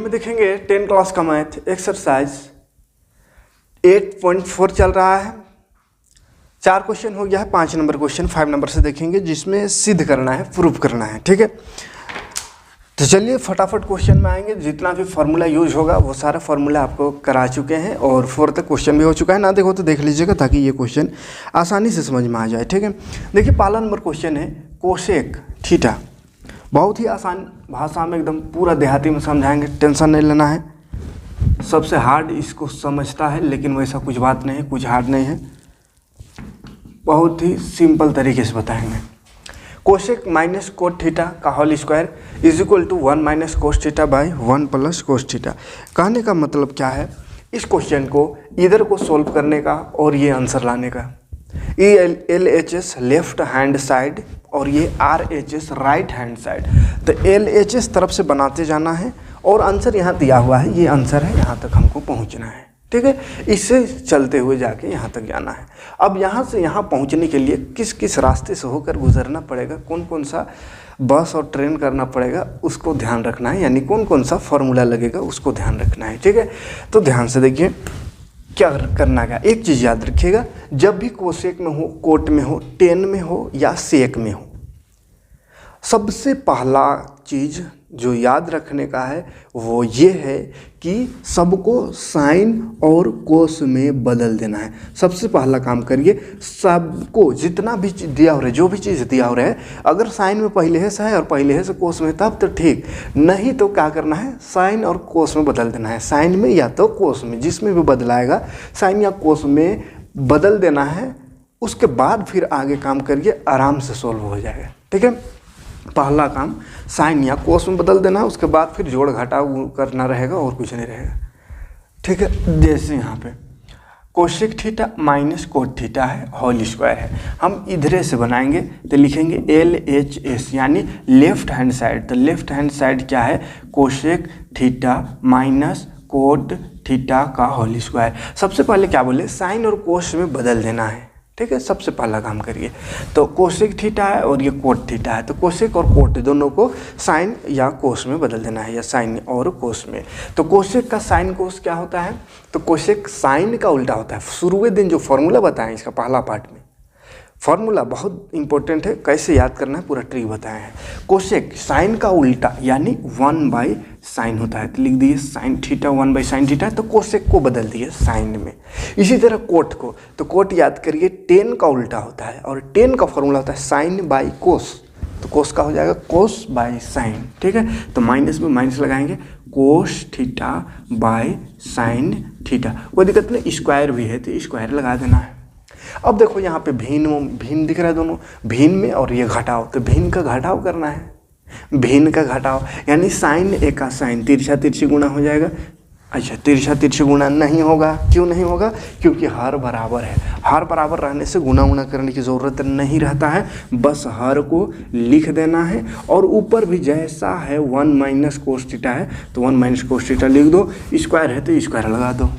में देखेंगे 10 क्लास का मैथ एक्सरसाइज 8.4 चल रहा है। 4 क्वेश्चन हो गया है, 5 नंबर क्वेश्चन 5 नंबर से देखेंगे जिसमें सिद्ध करना है, प्रूफ करना है। ठीक है, तो चलिए फटाफट क्वेश्चन में आएंगे। जितना भी फार्मूला यूज होगा वो सारा फार्मूला आपको करा चुके हैं और 4 तक क्वेश्चन भी हो चुका है। ना देखो तो देख लीजिएगा ताकि ये क्वेश्चन आसानी से समझ में आ जाए। ठीक है, देखिए पहला नंबर क्वेश्चन है कोसेक थीटा। बहुत ही आसान भाषा में एकदम पूरा देहाती में समझाएंगे, टेंशन नहीं लेना है। सबसे हार्ड इसको समझता है लेकिन वैसा कुछ बात नहीं है, कुछ हार्ड नहीं है, बहुत ही सिंपल तरीके से बताएंगे। कोसेक माइनस कोट थीटा का whole square is equal to 1 minus cos theta by 1 plus cos theta. कहने का मतलब क्या है, इस क्वेश्चन को इधर को सॉल्व करने का और ये आंसर लाने का। LHS लेफ्ट हैंड साइड और ये RHS राइट हैंड साइड। तो LHS तरफ से बनाते जाना है और आंसर यहाँ दिया हुआ है, ये आंसर है, यहाँ तक हमको पहुँचना है। ठीक है, इससे चलते हुए जाके यहाँ तक जाना है। अब यहाँ से यहाँ पहुँचने के लिए किस किस रास्ते से होकर गुजरना पड़ेगा, कौन कौन सा बस और ट्रेन करना पड़ेगा उसको ध्यान रखना है, यानी कौन कौन सा फार्मूला लगेगा उसको ध्यान रखना है। ठीक है, तो ध्यान से देखिए क्या करना है। एक चीज़ याद रखिएगा, जब भी कोसेक में हो, कोट में हो, टेन में हो या सेक में हो, सबसे पहला चीज़ जो याद रखने का है वो ये है कि सबको साइन और कोस में बदल देना है। सबसे पहला काम करिए, सबको जितना भी दिया हो रहा है, जो भी चीज़ दिया हो रहा है, अगर साइन में पहले है से और पहले है से कोस में तब तो ठीक, नहीं तो क्या करना है, साइन और कोस में बदल देना है। साइन में या तो कोस में, जिसमें भी बदलाएगा साइन या कोस में बदल देना है। उसके बाद फिर आगे काम करिए, आराम से सोल्व हो जाएगा। ठीक है, पहला काम साइन या कोस में बदल देना, उसके बाद फिर जोड़ घटाव करना रहेगा और कुछ नहीं रहेगा। ठीक है, जैसे यहाँ पे cosec theta minus cot theta है, होल स्क्वायर है, हम इधरे से बनाएंगे तो लिखेंगे LHS यानी लेफ्ट हैंड साइड। तो लेफ्ट हैंड साइड क्या है, cosec theta minus cot theta का होल स्क्वायर। सबसे पहले क्या बोले, साइन और कोस में बदल देना है। ठीक है, सबसे पहला काम करिए। तो कोसेक थीटा है और ये कोट थीटा है, तो कोसेक और कोट दोनों को साइन या कोस में बदल देना है, या साइन और कोस में। तो कोसेक का साइन कोस क्या होता है, तो कोसेक साइन का उल्टा होता है। शुरुए दिन जो फॉर्मूला बताएं इसका पहला पार्ट में, फॉर्मूला बहुत इंपॉर्टेंट है, कैसे याद करना है पूरा ट्रिक बताया है। कोसेक साइन का उल्टा यानी 1 बाई साइन होता है, तो लिख दिए sine theta 1 by sine theta, तो कोसेक को बदल दिए साइन में। इसी तरह कोट को, तो कोट याद करिए टेन का उल्टा होता है और टेन का फॉर्मूला होता है साइन बाई कोस, तो कोस का हो जाएगा कोस बाई साइन। ठीक है, तो माइनस में माइनस लगाएंगे, कोस थीटा बाई साइन थीटा, कोई दिक्कत नहीं, स्क्वायर भी है तो स्क्वायर लगा देना है। अब देखो यहाँ पे भिन्न दिख रहा है दोनों, भिन्न में और ये घटाव, तो भिन्न का घटाव करना है। भिन्न का घटाव यानी साइन ए का साइन, तिरछा तिरछी गुणा हो जाएगा। अच्छा, तिरछा तिरछी गुणा नहीं होगा, क्यों नहीं होगा, क्योंकि हर बराबर है। हर बराबर रहने से गुणा उना करने की ज़रूरत नहीं रहता है, बस हर को लिख देना है। और ऊपर भी जैसा है 1 माइनस कोस थीटा है तो 1 माइनस कोस थीटा लिख दो, स्क्वायर है तो स्क्वायर लगा दो।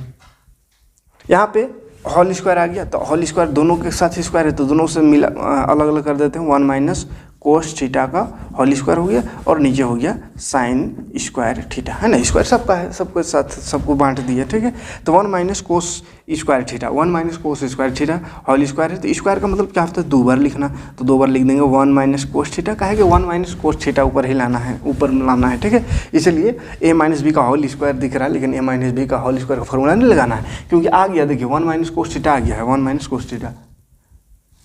यहाँ पे होल स्क्वायर आ गया, तो होल स्क्वायर दोनों के साथ स्क्वायर है तो दोनों से मिला अलग अलग कर देते हैं। 1 माइनस कोस थीटा का होल स्क्वायर हो गया और नीचे हो गया साइन स्क्वायर थीटा, है ना, स्क्वायर सबका है, सबके साथ सबको बांट दिया। ठीक है, तो 1 minus cos square theta, 1 minus cos square theta whole square है, तो स्क्वायर का मतलब क्या होता है, 2 बार लिखना, तो 2 बार लिख देंगे 1 माइनस कोस थीटा। कहेंगे 1 माइनस कोस थीटा ऊपर ही लाना है, ऊपर लाना है। ठीक है, इसलिए a माइनस बी का होल स्क्वायर दिख रहा है, लेकिन a माइनस बी का होल स्क्वायर का फॉर्मूला नहीं लगाना है, क्योंकि आ गया, देखिए 1 माइनस कोस थीटा आ गया है, 1 माइनस कोस थीटा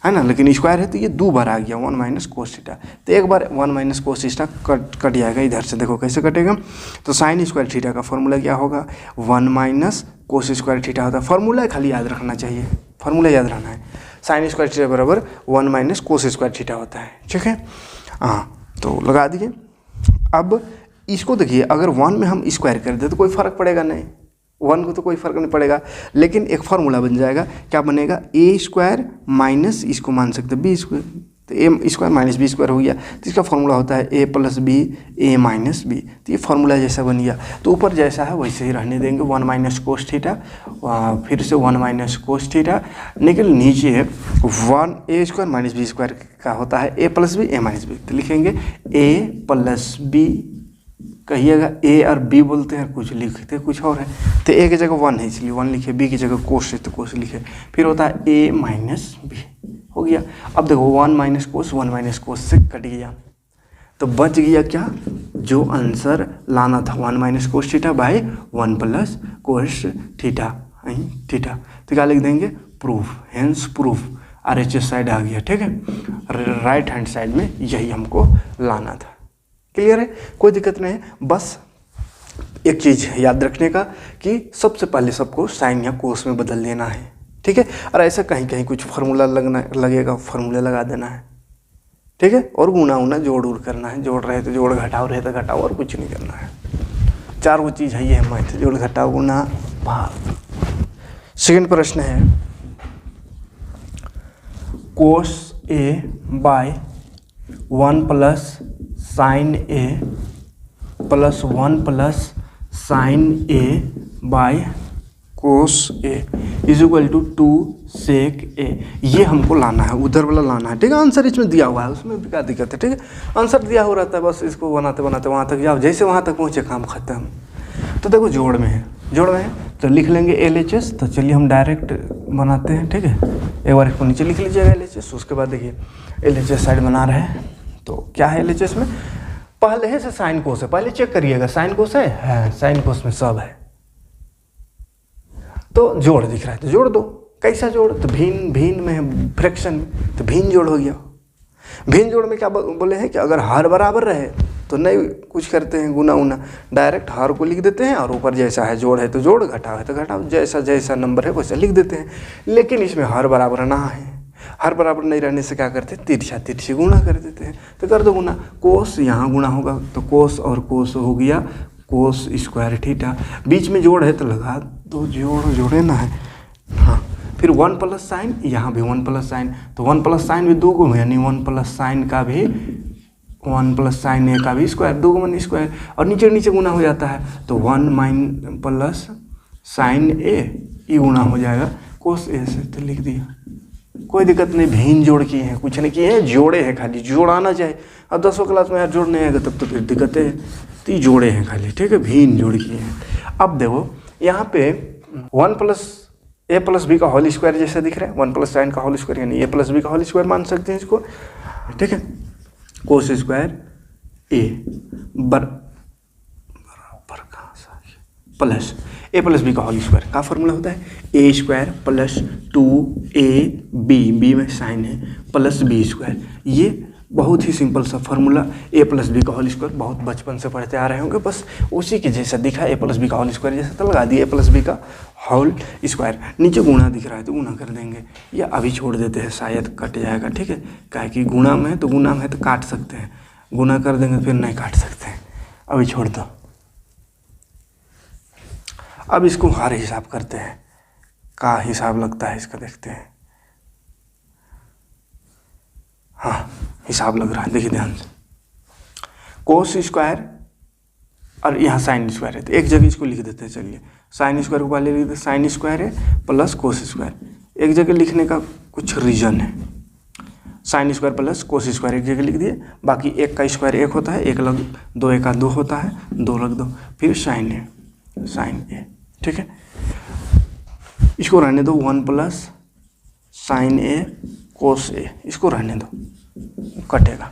है ना, लेकिन स्क्वायर है तो ये 2 बार आ गया 1 माइनस कोस थीटा, तो एक बार 1 माइनस कोस थीटा कट जाएगा इधर से। देखो कैसे कटेगा, तो साइन स्क्वायर थीटा का फॉर्मूला क्या होगा, 1 माइनस कोस स्क्वायर थीटा होता है। फॉर्मूला खाली याद रखना चाहिए, फॉर्मूला याद रखना है, साइन स्क्वायर थीटा बराबर 1 माइनस कोस स्क्वायर थीटा होता है। ठीक है, हाँ, तो लगा दिए। अब इसको देखिए, अगर 1 में हम स्क्वायर कर दें तो कोई फ़र्क पड़ेगा नहीं, 1 को तो कोई फर्क नहीं पड़ेगा, लेकिन एक फार्मूला बन जाएगा, क्या बनेगा, ए स्क्वायर माइनस, इसको मान सकते हैं बी स्क्वायर, तो ए स्क्वायर माइनस बी स्क्वायर हो गया, तो इसका फॉर्मूला होता है ए प्लस बी ए माइनस बी, तो ये फार्मूला जैसा बन गया। तो ऊपर जैसा है वैसे ही रहने देंगे, 1 माइनस कोस थीटा, फिर से 1 माइनस कोस थीटा, निकल नीचे 1 ए स्क्वायर माइनस बी स्क्वायर का होता है ए प्लस बी ए माइनस बी, तो लिखेंगे ए प्लस बी कहिएगा ए और बी बोलते हैं, कुछ लिखते कुछ और है। तो ए की जगह 1 है इसलिए 1 लिखे, बी की जगह कोस है तो कोस लिखे, फिर होता है ए माइनस बी, हो गया। अब देखो 1 माइनस कोस 1 माइनस कोस से कट गया, तो बच गया क्या, जो आंसर लाना था 1 minus cos theta by 1 plus cos theta theta. तो क्या लिख देंगे, proof, hence proof, RHS side आ गया, ठीक है। राइट हैंड साइड में यही हमको लाना था। क्लियर है, कोई दिक्कत नहीं है। बस एक चीज़ याद रखने का कि सबसे पहले सबको साइन या कोस में बदल देना है, ठीक है। और ऐसा कहीं कहीं कुछ फार्मूला लगेगा, फार्मूला लगा देना है, ठीक है। और गुना उना जोड़ उड़ करना है, जोड़ रहे तो जोड़, घटाओ रहे तो घटाओ, और कुछ नहीं करना है। 4 वो चीज़ है, ये है मैथ, जोड़ घटाओ गुना भाग। सेकंड प्रश्न है, cos A by 1 plus sine A plus 1 plus sine A by cos A is equal to 2 sec A. ये हमको लाना है, उधर वाला लाना है, ठीक है। आंसर इसमें दिया हुआ है, उसमें भी क्या दिक्कत है, ठीक है। आंसर दिया हो रहता है, बस इसको बनाते बनाते वहाँ तक जाओ, जैसे वहाँ तक पहुँचे काम खत्म। तो देखो जोड़ में है, जोड़ में है तो लिख लेंगे LHS। तो चलिए हम डायरेक्ट बनाते हैं, ठीक है। एक बार इसको नीचे लिख लीजिएगा LHS, उसके बाद देखिए LHS साइड बना रहे हैं। तो क्या है LHS में, पहले है से साइन कोस है, पहले चेक करिएगा साइन कोस है, साइन कोस में सब है। तो जोड़ दिख रहा है तो जोड़ दो, कैसा जोड़, तो भिन्न भिन्न में है, फ्रैक्शन में, तो भिन्न जोड़ हो गया। भिन्न जोड़ में क्या बोले हैं कि अगर हर बराबर रहे तो नहीं कुछ करते हैं गुना उना, डायरेक्ट हर को लिख देते हैं और ऊपर जैसा है जोड़ है तो जोड़, घटाव है तो घटाव, जैसा जैसा नंबर है वैसा लिख देते हैं। लेकिन इसमें हर बराबर ना है, हर बराबर नहीं रहने से क्या करते हैं, तिरछा तिरछी गुना कर देते हैं। तो कर दो गुना, कोस यहाँ गुना होगा तो कोस और कोस हो गया कोस स्क्वायर थीटा, बीच में जोड़ है तो लगा दो, जोड़े ना है, हाँ। फिर 1 प्लस साइन, यहाँ भी 1 प्लस साइन, तो 1 प्लस साइन भी 2 गुना, यानी 1 प्लस साइन का भी 1 प्लस साइन ए का भी स्क्वायर, 2 गुना स्क्वायर, और नीचे नीचे गुना हो जाता है तो 1 माइन प्लस साइन ए, ये गुना हो जाएगा कोस ए से, तो लिख दिया। कोई दिक्कत नहीं, भिन्न जोड़ किए हैं, कुछ नहीं किए हैं, जोड़े हैं खाली, जोड़ाना चाहे। अब 10वीं क्लास में यार जोड़ नहीं आएगा तब तो फिर दिक्कतें हैं, तो ये जोड़े हैं खाली, ठीक है, भिन्न जोड़ किए हैं। अब देखो यहाँ पे 1 प्लस ए प्लस बी का होल स्क्वायर जैसा दिख रहा है, 1 प्लस साइन का होल स्क्वायर, यानी ए प्लस बी का होल स्क्वायर मान सकते हैं इसको, ठीक है। कोस स्क्वायर ए बराबर कहाँ से प्लस ए प्लस बी का होल स्क्वायर का फॉर्मूला होता है ए स्क्वायर प्लस 2ab, बी में साइन है, प्लस बी स्क्वायर। ये बहुत ही सिंपल सा फार्मूला, ए प्लस बी का होल स्क्वायर बहुत बचपन से पढ़ते आ रहे होंगे, बस उसी के जैसा दिखा, ए प्लस बी का होल स्क्वायर जैसा, तो लगा दिए ए प्लस बी का होल स्क्वायर। नीचे गुणा दिख रहा है तो गुणा कर देंगे, या अभी छोड़ देते हैं, शायद कट जाएगा, ठीक है। क्या कि गुणा में है तो गुणा में है तो काट सकते हैं, गुणा कर देंगे फिर नहीं काट सकते हैं, अभी छोड़ दो। अब इसको हर हिसाब करते हैं, का हिसाब लगता है इसका देखते हैं। हाँ हिसाब लग रहा है, देखिए ध्यान से, कोस स्क्वायर और यहाँ साइन स्क्वायर है, तो एक जगह इसको लिख देते हैं। चलिए साइन स्क्वायर को पहले लिख देते, साइन स्क्वायर है प्लस कोस स्क्वायर, एक जगह लिखने का कुछ रीजन है। Sign square plus cos square एक जगह लिख दिए, बाकी एक का स्क्वायर एक होता है, एक लग दो, एक का 2 होता है, 2 लग दो, फिर साइन ए, ठीक है। इसको रहने दो 1 प्लस साइन ए कोस ए, इसको रहने दो, कटेगा।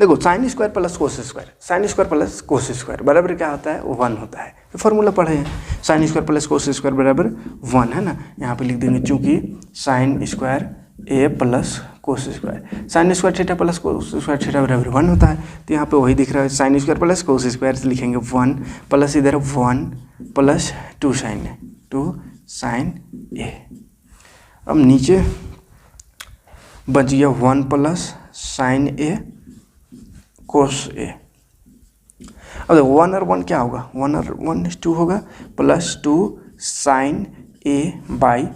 देखो sign square plus cos square, sine square plus cos square बराबर क्या होता है, 1 होता है। तो फॉर्मूला पढ़े हैं, sine square plus cos square बराबर 1 है ना, यहाँ पे लिख देंगे चूंकि sine square A plus cos square, sine square theta plus cos square theta बराबर 1 होता है। तो यहाँ पे वही दिख रहा है, sign square plus cos square से लिखेंगे 1 प्लस इधर 1 प्लस 2 साइन ए। अब नीचे बच गया 1 प्लस साइन ए कोस ए। अब देखो 1 और 1 क्या होगा, 1 और 1 2 होगा, plus 2 sine a by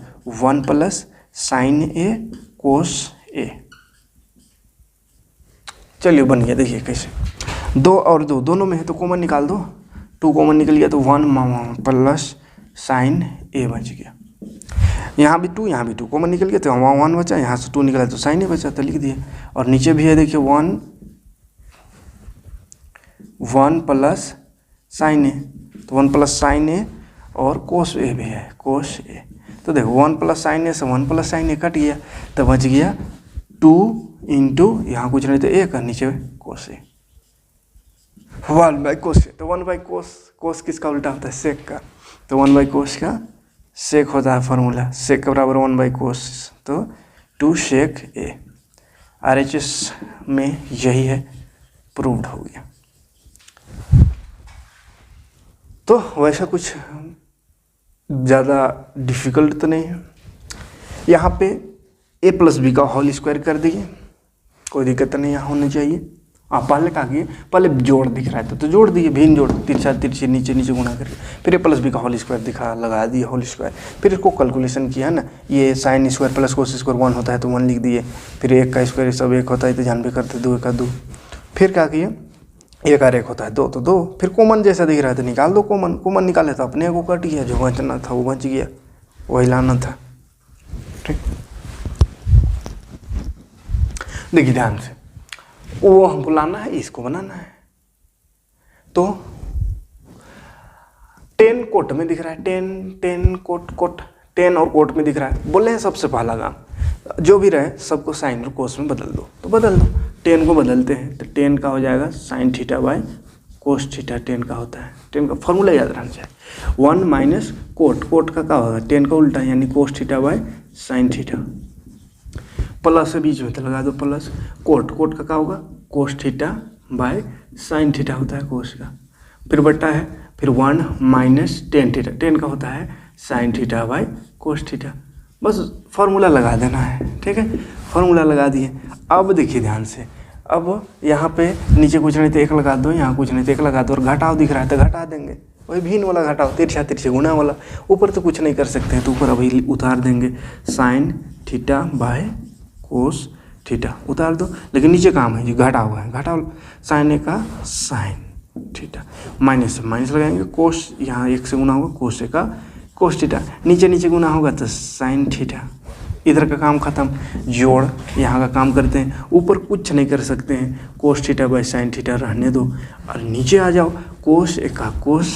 1 plus sine a cos a. चलिए बन गया, देखिए कैसे, 2 और 2 दोनों में है तो कॉमन निकाल दो, 2 कॉमन निकल गया तो 1 प्लस साइन ए बच गया। यहाँ भी 2 यहाँ भी 2 कॉमन निकल गया तो वहाँ 1 बचा, यहाँ से 2 निकला तो साइन ए बचा, तो लिख दिए। और नीचे भी है देखिए 1 प्लस साइन ए, तो 1 प्लस साइन ए और कोस ए भी है, कोस ए। तो देखो 1 प्लस साइन ए से 1 प्लस साइन ए कट गया, तो बच गया 2 इंटू यहाँ कुछ नहीं तो ए का नीचे कोस ए, 1 बाई कोस ए। तो 1 बाई कोस, कोस किसका उल्टा होता है, सेक का, तो 1 बाई कोस का सेक होता है फॉर्मूला, सेक का बराबर 1 बाई कोस, तो 2 सेक ए। RHS में यही है, प्रूव्ड हो गया। तो वैसा कुछ ज़्यादा डिफ़िकल्ट तो नहीं है। यहाँ पे a प्लस बी का होल स्क्वायर कर दिए, कोई दिक्कत नहीं यहाँ होनी चाहिए। आप पहले क्या किए, पहले जोड़ दिख रहा था तो जोड़ दिए, भिन्न जोड़, तिरछा तिरछी नीचे नीचे गुणा करके, फिर a प्लस बी का होल स्क्वायर दिखा लगा दिए होल स्क्वायर, फिर इसको कैलकुलेशन किया ना, ये sign square plus cos square 1 होता है तो 1 लिख दिए, फिर 1 का स्क्वायर सब 1 होता है तो जान भी करते 2 का 2, फिर क्या किए 1 और 1 होता है 2 तो 2, फिर कॉमन जैसा दिख रहा है तो निकाल दो कॉमन, कॉमन निकाले तो अपने को कट गया, जो बचना था वो बच गया, वही लाना था। ठीक, देखिए ध्यान से, वो हमको लाना है, इसको बनाना है। तो 10 कोट में दिख रहा है, 10 कोट 10 और कोट में दिख रहा है, बोले हैं सबसे पहला काम जो भी रहे सबको साइन और कोस में बदल दो, तो बदल दो। 10 को बदलते हैं तो 10 का हो जाएगा sine theta by cos theta, 10 का होता है, 10 का फॉर्मूला याद रखना चाहिए, 1 माइनस कोट का क्या होगा 10 का उल्टा यानी cos theta by sine theta, plus से बीच में तो लगा दो प्लस, कोट का क्या होगा cos theta by sine theta होता है कोस का, फिर बट्टा है, फिर 1 माइनस टेन थीटा, 10 का होता है sine theta by cos theta, बस फार्मूला लगा देना है। ठीक है, फार्मूला लगा दिए। अब देखिए ध्यान से, अब यहाँ पे नीचे कुछ नहीं तो 1 लगा दो, यहाँ कुछ नहीं तो 1 लगा दो, और घटाव दिख रहा है तो घटा देंगे, वही भिन्न वाला घटाव, तिरछा तिरछी गुणा वाला। ऊपर तो कुछ नहीं कर सकते हैं तो ऊपर अभी उतार देंगे, sine theta by cos theta उतार दो, लेकिन नीचे काम है जो घटा हुआ है, घटाव साइन ए का साइन थीटा, माइनस माइनस लगाएंगे, कोस यहाँ 1 से गुना होगा, कोस ए का कोस थीटा, नीचे नीचे गुना होगा तो साइन थीटा, इधर का काम खत्म, जोड़ यहाँ का काम करते हैं, ऊपर कुछ नहीं कर सकते हैं, cos theta by sine theta रहने दो, और नीचे आ जाओ कोस ए का कोस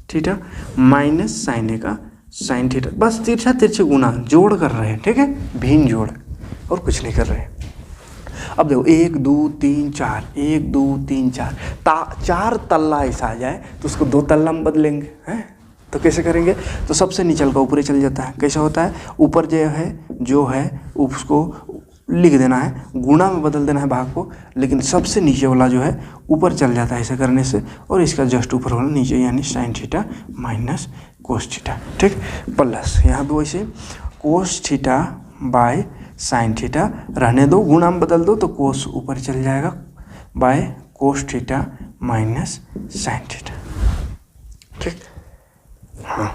थीटा माइनस साइन ए का साइन थीटा, बस तिरछा तिरछे गुना जोड़ कर रहे हैं। ठीक है, भिन्न जोड़ और कुछ नहीं कर रहे हैं। अब देखो 1 2 3 4, 1 2 3 4, 4 तल्ला ऐसा आ जाए तो उसको 2 तल्ला में बदलेंगे, हैं तो कैसे करेंगे, तो सबसे नीचे का ऊपर ही चल जाता है, कैसा होता है, ऊपर जो है उसको लिख देना है, गुणा में बदल देना है भाग को, लेकिन सबसे नीचे वाला जो है ऊपर चल जाता है ऐसे करने से, और इसका जस्ट ऊपर वाला नीचे यानी sign theta minus cos theta. ठीक, प्लस यहाँ भी वैसे cos theta by sine theta रहने दो, गुणा में बदल दो तो कोस ऊपर चल जाएगा by cos theta minus sine theta. ठीक, हाँ,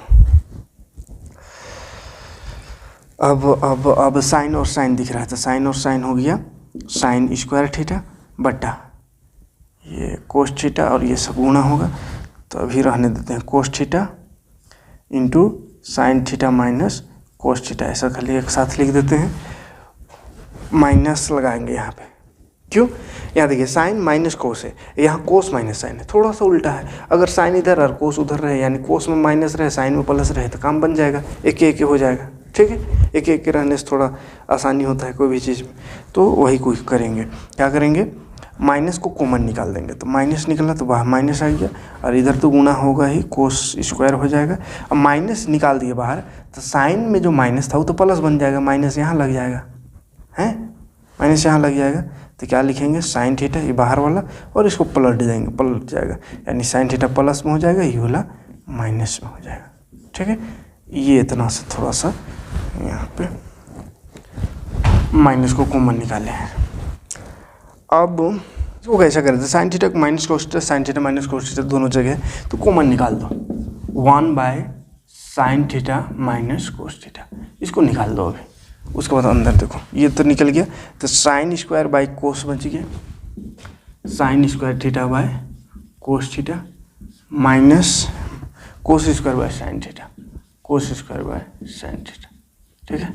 अब साइन और साइन दिख रहा है तो साइन और साइन हो गया साइन स्क्वायर थीटा बटा ये कोस थीटा, और ये सब गुणा होगा, तो अभी रहने देते हैं cos theta into sine theta minus cos theta, ऐसा खाली एक साथ लिख देते हैं, माइनस लगाएंगे यहाँ पे, क्यों, यहाँ देखिए साइन माइनस कोस है, यहाँ कोस माइनस साइन है, थोड़ा सा उल्टा है, अगर साइन इधर और कोस उधर रहे, यानी कोस में माइनस रहे साइन में प्लस रहे तो काम बन जाएगा, एक एक हो जाएगा। ठीक है, एक एक के रहने से थोड़ा आसानी होता है कोई भी चीज़ में, तो वही कुछ करेंगे, क्या करेंगे, माइनस को कॉमन निकाल देंगे, तो माइनस निकला तो बाहर माइनस आ गया, और इधर तो गुना होगा ही, कोस स्क्वायर हो जाएगा। अब माइनस निकाल दिए बाहर तो साइन में जो माइनस था वो तो प्लस बन जाएगा, माइनस यहाँ लग जाएगा, हैं माइनस यहाँ लग जाएगा, तो क्या लिखेंगे साइन थीटा ये बाहर वाला, और इसको पलट देंगे, पलट जाएगा, यानी साइन थीटा प्लस में हो जाएगा, ये वाला माइनस में हो जाएगा। ठीक है, ये इतना से थोड़ा सा यहाँ पे माइनस को कॉमन निकाले हैं। अब इसको कैसा करते हैं, sign theta minus cos theta, sine theta minus cos theta दोनों जगह, तो कॉमन निकाल दो, 1 by sign theta minus cos theta, इसको निकाल दो अभी। उसके बाद अंदर देखो ये तो निकल गया, तो साइन स्क्वायर बाय कोस बच गया, sign square theta by cos theta minus cos square by sine theta, cos square by sine theta. ठीक है,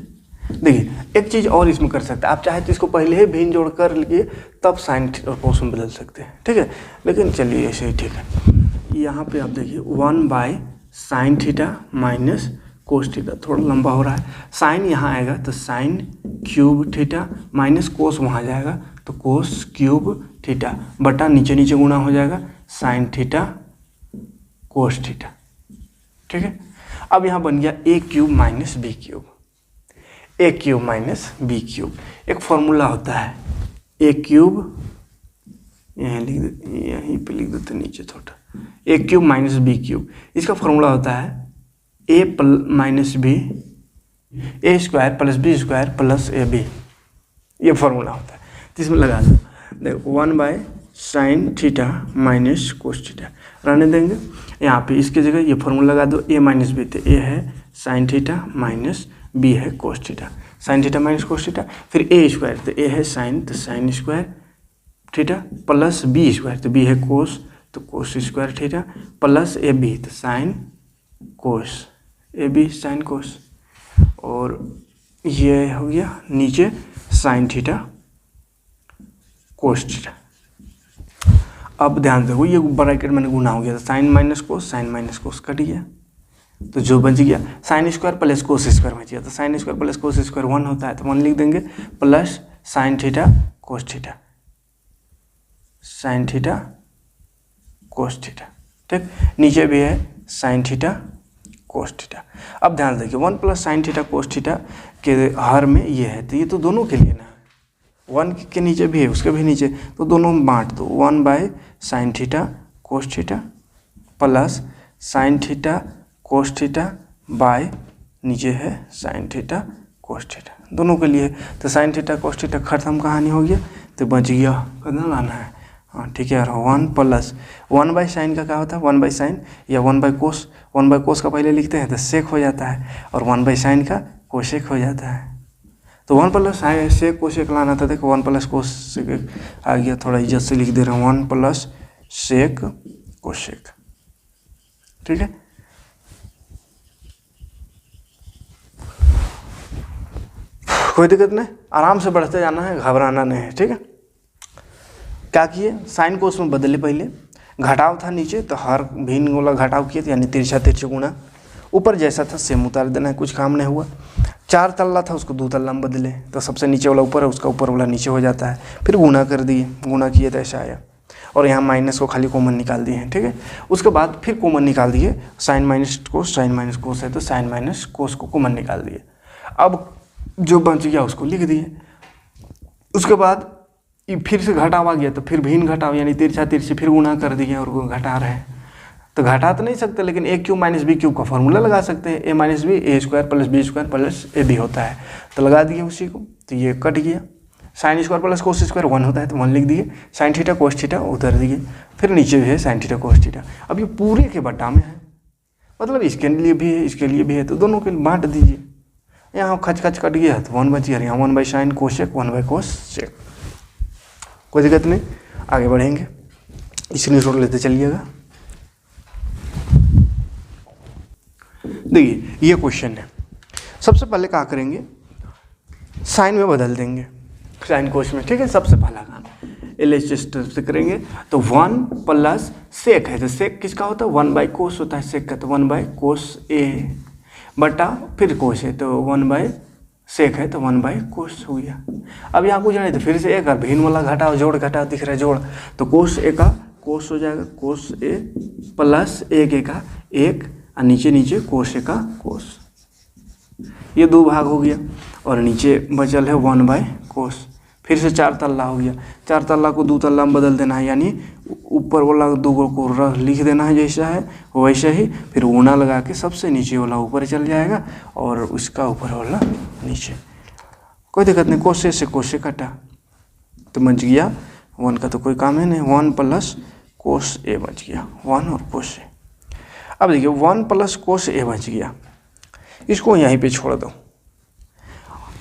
देखिए एक चीज़ और इसमें कर सकते हैं, आप चाहे तो इसको पहले ही भिन्न जोड़ कर लिए तब साइन और कोस में बदल सकते हैं। ठीक है, लेकिन चलिए ऐसे ही ठीक है, यहाँ पे आप देखिए 1/sin theta minus cos theta, थोड़ा लंबा हो रहा है। साइन यहाँ आएगा तो साइन क्यूब थीटा माइनस कोस वहाँ जाएगा तो कोस क्यूब थीटा बटा नीचे नीचे गुणा हो जाएगा साइन थीटा कोस थीटा। ठीक है, अब यहाँ बन गया ए क्यूब माइनस बी क्यूब, ए क्यूब माइनस बी क्यूब। एक फॉर्मूला होता है ए क्यूब, यहीं पे लिख देते नीचे थोड़ा, a cube minus b cube. इसका फॉर्मूला होता है a minus b a square plus b square plus a b, ये फॉर्मूला होता है। तो इसमें लगा दो, देखो 1/sin theta minus cos theta रहने देंगे। यहाँ पे इसकी जगह ये फॉर्मूला लगा दो, ए माइनस बी, तो ए है साइन थीटा माइनस बी है cos theta, sine theta minus cos theta. फिर ए स्क्वायर, तो ए है साइन तो sine square theta plus b square, तो बी है कोस तो cos square theta plus a b, तो sine cos a b sine cos. और ये हो गया नीचे साइन थीटा कोस थीटा। अब ध्यान देखो ये ब्रैकेट मैंने गुना हो गया, तो साइन माइनस कोस कट गया, तो जो बच गया sign square plus cos square बच गया, तो sine square plus cos square 1 होता है, तो 1 लिख देंगे plus sine theta cos theta, sine theta cos theta. ठीक, नीचे भी है साइन थीटा कोस थीटा। अब ध्यान देखिए 1 plus sine theta cos theta के हर में ये है, तो ये तो दोनों के लिए ना, 1 के नीचे भी है उसके भी नीचे, तो दोनों में बांट दो, 1/sin theta cos theta plus sine theta cos theta by नीचे है साइन थीटा कोस थीटा, दोनों के लिए। तो साइन थीटा कोस थीटा खत्म कहानी हो गया, तो बच गया कितना लाना है, हाँ ठीक है यार, 1 प्लस 1/sin का क्या होता है 1/sin या 1/cos, 1/cos का पहले लिखते हैं तो सेक हो जाता है, और 1/sin का कोसेक हो जाता है। तो 1 प्लस सेक कोसेक लाना था, देखो 1 प्लस कोसेक आ गया, थोड़ा इज्जत से लिख दे रहा हूँ 1 प्लस सेक कोसेक। ठीक है, कोई दिक्कत नहीं, आराम से बढ़ते जाना है, घबराना नहीं है। ठीक है, क्या किए साइन को उसमें बदले, पहले घटाव था नीचे तो हर भिन्न वाला घटाव किए, यानी तिरछा तिरछा गुणा, ऊपर जैसा था सेम उतार देना है, कुछ काम नहीं हुआ। 4 तल्ला था उसको 2 तल्ला में बदले, तो सबसे नीचे वाला ऊपर है उसका ऊपर वाला नीचे हो जाता है, फिर गुणा कर दिए, गुणा किए तो ऐसा आया, और यहाँ माइनस को खाली कॉमन निकाल दिए हैं। ठीक है, उसके बाद फिर कॉमन निकाल दिए, साइन माइनस कोस है तो साइन माइनस कोस को कॉमन निकाल दिए। अब जो बच गया उसको लिख दिए, उसके बाद फिर से घटाव आ गया, तो फिर भिन्न घटाव यानी तिरछा तिरछी फिर गुणा कर दिए और घटा रहे हैं। तो घटा तो नहीं सकते, लेकिन a cube minus b cube का फॉर्मूला लगा सकते हैं, a minus b a square plus b square plus a b होता है, तो लगा दिए उसी को, तो ये कट गया। Sign square plus cos square 1 होता है, तो 1 लिख दिए, साइन थीटा कोस थीटा उधर दिए, फिर नीचे भी है साइन थीटा कोस थीटा। अब ये पूरे के बटा में है, मतलब इसके लिए भी है इसके लिए भी है, तो दोनों के बांट दीजिए। यहाँ खच खच कट गया तो 1 बच गया, यहाँ 1/sin कोसेक 1/cos। कोई दिक्कत नहीं, आगे बढ़ेंगे, स्क्रीनशॉट लेते चलिएगा। देखिए ये क्वेश्चन है, सबसे पहले क्या करेंगे साइन में बदल देंगे, साइन कोस में। ठीक है, सबसे पहला काम LHS से करेंगे, तो 1 प्लस सेक है, तो सेक किसका होता है 1/cos होता है, सेक का तो 1/cos A बटा फिर कोस है तो 1/सेक है तो 1/cos हो गया। अब यहाँ कुछ नहीं तो फिर से एक भिन्न वाला घटाओ जोड़ घटाओ दिख रहा है जोड़, तो कोस ए का कोस हो जाएगा, कोस ए प्लस एक ए का एक, और नीचे नीचे कोस ए का कोस, ये 2 भाग हो गया, और नीचे बचल है 1/cos। फिर से 4 तल्ला हो गया, 4 तल्ला को 2 तल्ला में बदल देना है, यानी ऊपर वाला 2 को लिख देना है जैसा है वैसे ही, फिर गुणा लगा के सबसे नीचे वाला ऊपर चल जाएगा और उसका ऊपर वाला नीचे। कोई दिक्कत नहीं, कोस से कोस से कटा तो बच गया 1 का तो कोई काम है नहीं, 1 प्लस कोस ए बच गया, 1 और कोस ए। अब देखिए 1 प्लस कोस ए बच गया, इसको यहीं पे छोड़ दो,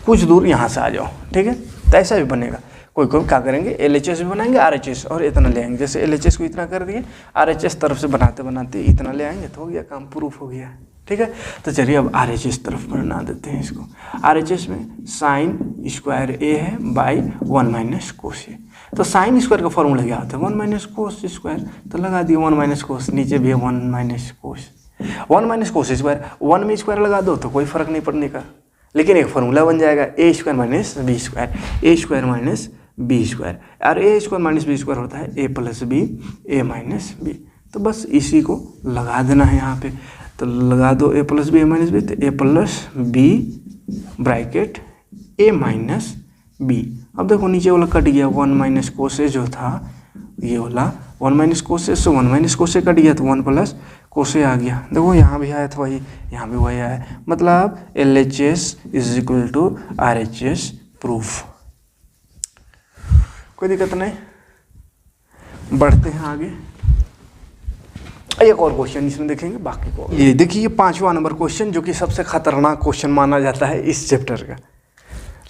कुछ दूर यहाँ से आ जाओ। ठीक है, तो ऐसा भी बनेगा। कोई कोई क्या करेंगे LHS भी बनाएंगे RHS और इतना ले आएंगे, जैसे LHS को इतना कर दिए, RHS तरफ से बनाते बनाते इतना ले आएंगे तो हो गया काम, प्रूफ हो गया। ठीक है, तो चलिए अब RHS तरफ बना देते हैं इसको। RHS में साइन स्क्वायर A है बाई 1 - cos A। तो साइन स्क्वायर का फॉर्मूला क्या होता है, 1 माइनस कोस स्क्वायर, तो लगा दिए 1 माइनस कोस, नीचे भी है 1 माइनस कोस, 1 माइनस कोस स्क्वायर, 1 में स्क्वायर लगा दो तो कोई फर्क नहीं पड़ने का, लेकिन एक फॉर्मूला बन जाएगा ए स्क्वायर माइनस बी स्क्वायर, ए स्क्वायर माइनस बी स्क्वायर, और ए स्क्वायर माइनस बी स्क्वायर होता है ए प्लस बी, ए माइनस बी। तो बस इसी को लगा देना है यहाँ पे, तो लगा दो ए प्लस बी, ए माइनस बी, तो ए प्लस बी ब्रैकेट ए माइनस बी। अब देखो नीचे वाला कट गया, 1 माइनस कोसे जो था ये वाला 1 माइनस कोसे से 1 माइनस कोसे कट गया, तो 1 प्लस कोसे आ गया। देखो यहाँ भी आया था वही, यहाँ भी वही आया, मतलब LHS is equal to RHS proof. कोई दिक्कत नहीं, बढ़ते हैं आगे। एक और क्वेश्चन इसमें देखेंगे, बाकी को ये देखिए, ये 5वां नंबर क्वेश्चन जो कि सबसे खतरनाक क्वेश्चन माना जाता है इस चैप्टर का,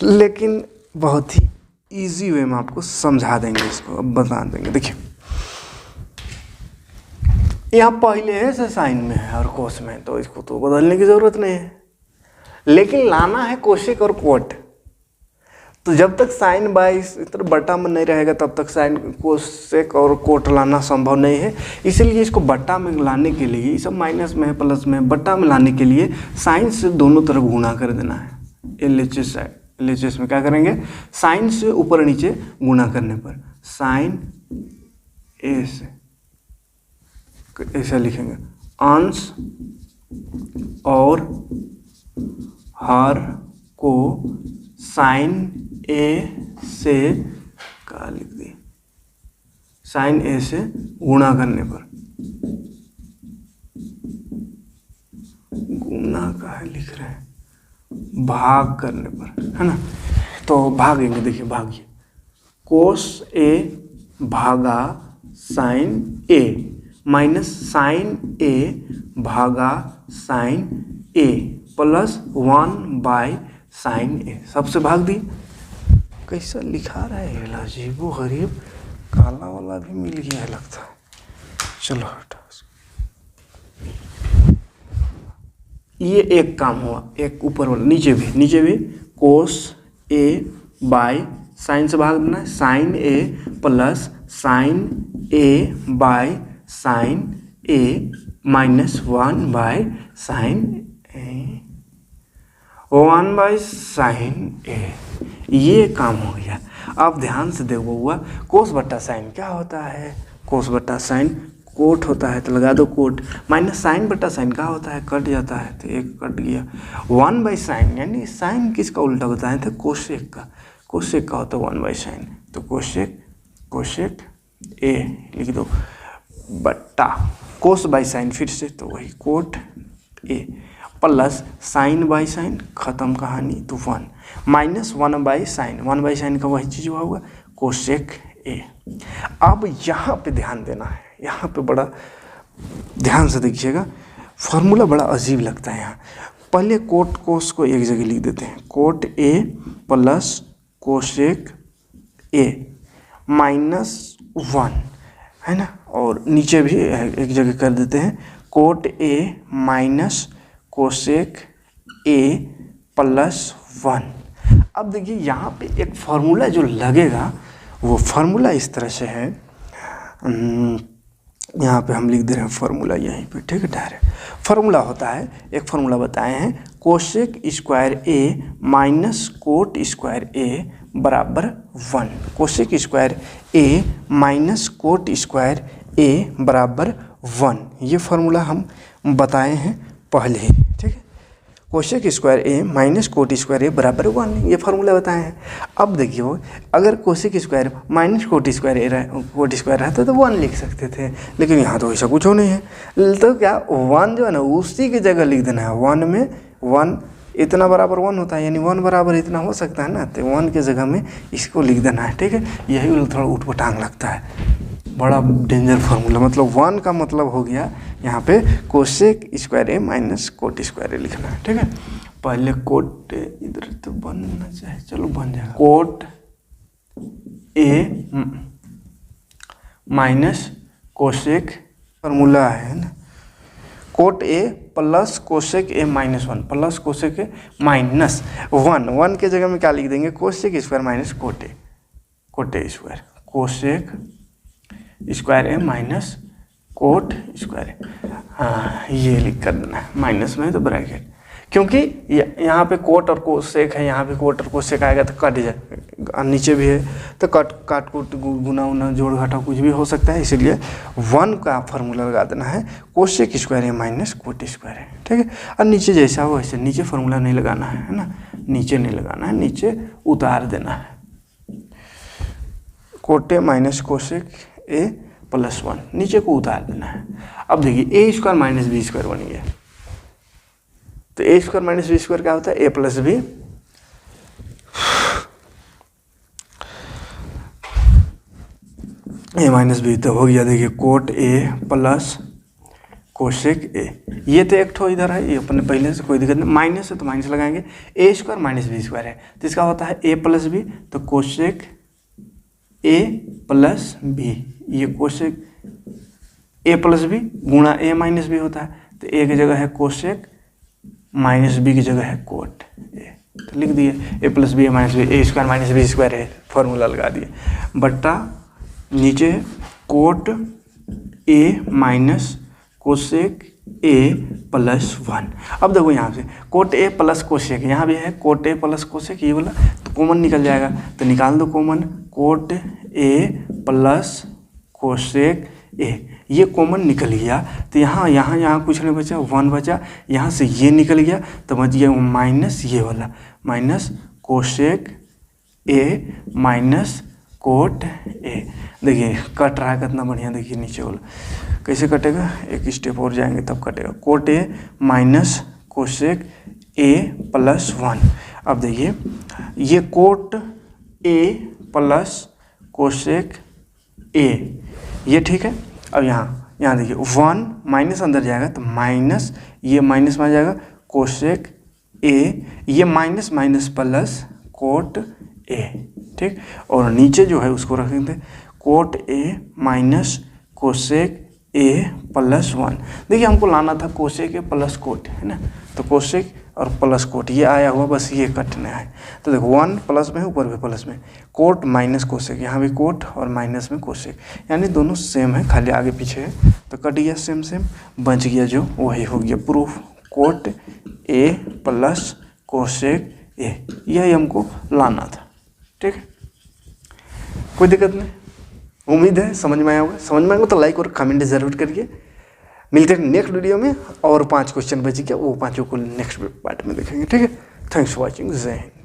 लेकिन बहुत ही इजी वे में आपको समझा देंगे इसको, अब बता देंगे। देखिए यहाँ पहले है साइन में है और कोस में, तो इसको तो बदलने की ज़रूरत नहीं है, लेकिन लाना है कोसेक और कोट। तो जब तक साइन बाई बटा में नहीं रहेगा तब तक साइन कोसेक और कोट लाना संभव नहीं है। इसलिए इसको बटा में लाने के लिए, ये सब माइनस में है प्लस में, बटा में लाने के लिए साइन से दोनों तरफ गुणा कर देना है। LHS में क्या करेंगे, साइन से ऊपर नीचे गुणा करने पर साइन ए से ऐसा लिखेंगे, अंश और हर को साइन ए से क्या लिख दिए, साइन ए से गुणा करने पर, गुणा का है लिख रहे हैं, भाग करने पर, है ना। तो भागेंगे, देखिए भागिए, कोस ए भागा sine a minus sine a भागा sine A plus 1 by sine a, सबसे भाग दी। कैसा लिखा रहा है, अजीबो गरीब, काला वाला भी मिल गया है लगता है। चलो हटा, ये एक काम हुआ, एक ऊपर वाला, नीचे भी कोस ए बाय साइन से भाग देना है, sine A plus sine A by sine a minus 1 by sine a, 1 by sine a, ये काम हो गया। अब ध्यान से देखो हुआ, कोस बट्टा साइन क्या होता है, कोस बट्टा साइन कोट होता है, तो लगा दो कोट, माइनस साइन बट्टा साइन क्या होता है, कट जाता है, तो एक कट गया। 1 बाई साइन, यानी साइन किसका उल्टा बताए थे, कोसेक का, कोसेक का होता है 1 बाई साइन, तो कोसेक ए लिख दो, बट्टा कोस बाई साइन फिर से, तो वही coat a plus sign by sine, खत्म कहानी, तो 1 minus 1 by sine, 1 by sine का वही चीज़ हुआ होगा, कोसेक ए। अब यहाँ पे ध्यान देना है, यहाँ पे बड़ा ध्यान से देखिएगा, फॉर्मूला बड़ा अजीब लगता है यहाँ। पहले कोट कोस को एक जगह लिख देते हैं, coat a plus cosec a minus 1, है ना, और नीचे भी एक जगह कर देते हैं, coat a minus cosec A plus 1। अब देखिए यहाँ पे एक फार्मूला जो लगेगा, वो फार्मूला इस तरह से है, यहाँ पे हम लिख दे रहे हैं फार्मूला यहीं पे, ठीक है। डायरेक्ट फार्मूला होता है, एक फार्मूला बताए हैं, cosec square a minus cot square a बराबर 1, cosec square a minus cot square a बराबर 1, ये फार्मूला हम बताए हैं पहले ही, ठीक है। Cosec square a minus cot square a बराबर 1, ये फार्मूला बताए हैं। अब देखिए, अगर cosec square minus cot square a रहता तो 1 लिख सकते थे, लेकिन यहाँ तो ऐसा कुछ नहीं है, तो क्या 1 जो है ना उसी की जगह लिख देना है, 1 में 1 इतना बराबर 1 होता है, यानी 1 बराबर इतना हो सकता है ना, तो 1 के जगह में इसको लिख देना है, ठीक है। यही थोड़ा उठपटांग लगता है, बड़ा डेंजर फार्मूला, मतलब 1 का मतलब हो गया यहाँ पे cosec square a minus cot square ए लिखना है, ठीक है। पहले कोट इधर तो बनना चाहिए, चलो बन जाएगा, cot a minus cosec formula है ना, cot a plus cosec a minus 1 plus cosec a minus 1 के जगह में क्या लिख देंगे, cosec square minus cot a square, cosec square a minus cot square a. हाँ, ये लिख कर देना है, माइनस में तो ब्रैकेट, क्योंकि यहाँ पे कोट और कोसेक है, यहाँ पे कोट और कोसेक आएगा तो कट जाए, नीचे भी है तो काट कूट गुना उना जोड़ घटा कुछ भी हो सकता है, इसीलिए 1 का फार्मूला लगा देना है, कोसेक स्क्वायर है माइनस कोट स्क्वायर है, ठीक है। और नीचे जैसा हो वैसे, नीचे फार्मूला नहीं लगाना है ना, नीचे नहीं लगाना है, नीचे उतार देना है, coat a minus cosec A plus 1, नीचे को उतार देना है। अब देखिए ए स्क्वायर माइनस बी स्क्वायर बन गया, तो ए स्क्वायर माइनस बी स्क्वायर क्या होता है, ए प्लस बी, ए माइनस बी तो हो गया, देखिए कोट ए प्लस कोसेक ए, ये तो एक ठो इधर है, ये अपने पहले से कोई दिक्कत नहीं, माइनस है तो माइनस लगाएंगे, ए स्क्वायर माइनस बी स्क्वायर है तो इसका होता है ए प्लस बी, तो कोसेक ए प्लस बी, ये कोसेक ए प्लस बी गुणा ए माइनस बी होता है, तो ए की जगह है कोसेक, माइनस बी की जगह है कोट ए, तो लिख दिए ए plus B A minus b, a square minus B square है, फॉर्मूला लगा दिए, बट्टा नीचे coat a minus cosec A plus 1। अब देखो यहाँ से कोट ए प्लस कोसेक, यहाँ भी है कोट ए प्लस कोसेक, ये वाला तो कॉमन निकल जाएगा, तो निकाल दो common, coat a plus cosec ए, ये कॉमन निकल गया, तो यहाँ कुछ नहीं बचा, 1 बचा, यहाँ से ये निकल गया तो बच गया माइनस ये वाला, minus cosec a minus cot ए। देखिए कट रहा है कितना बढ़िया, देखिए नीचे वाला कैसे कटेगा, एक स्टेप और जाएंगे तब कटेगा, coat a minus cosec A plus 1। अब देखिए ये कोट ए प्लस कोसेक ए, ये ठीक है। अब यहाँ देखिए 1 माइनस अंदर जाएगा तो माइनस, ये माइनस में आ जाएगा कोसेक ए, ये minus minus plus cot A, ठीक। और नीचे जो है उसको रख देते coat a minus cosec A plus 1। देखिए हमको लाना था कोसेक ए प्लस कोट, है ना, तो कोसेक और प्लस कोट ये आया हुआ, बस ये कटना है, तो देखो 1 प्लस में ऊपर भी प्लस में, कोट माइनस कोसेक, यहाँ भी कोट और माइनस में कोसेक, यानी दोनों सेम है, खाली आगे पीछे है तो कट गया, सेम बच गया, जो वही हो गया proof, coat a plus cosec ए, यही हमको लाना था, ठीक है। कोई दिक्कत नहीं, उम्मीद है समझ में आया होगा, समझ में आएगा तो लाइक और कमेंट ज़रूर करिए। मिलते हैं नेक्स्ट वीडियो में, और 5 क्वेश्चन बच गया, वो 5 को नेक्स्ट पार्ट में देखेंगे, ठीक है। थैंक्स फॉर वॉचिंग, जय हिंद।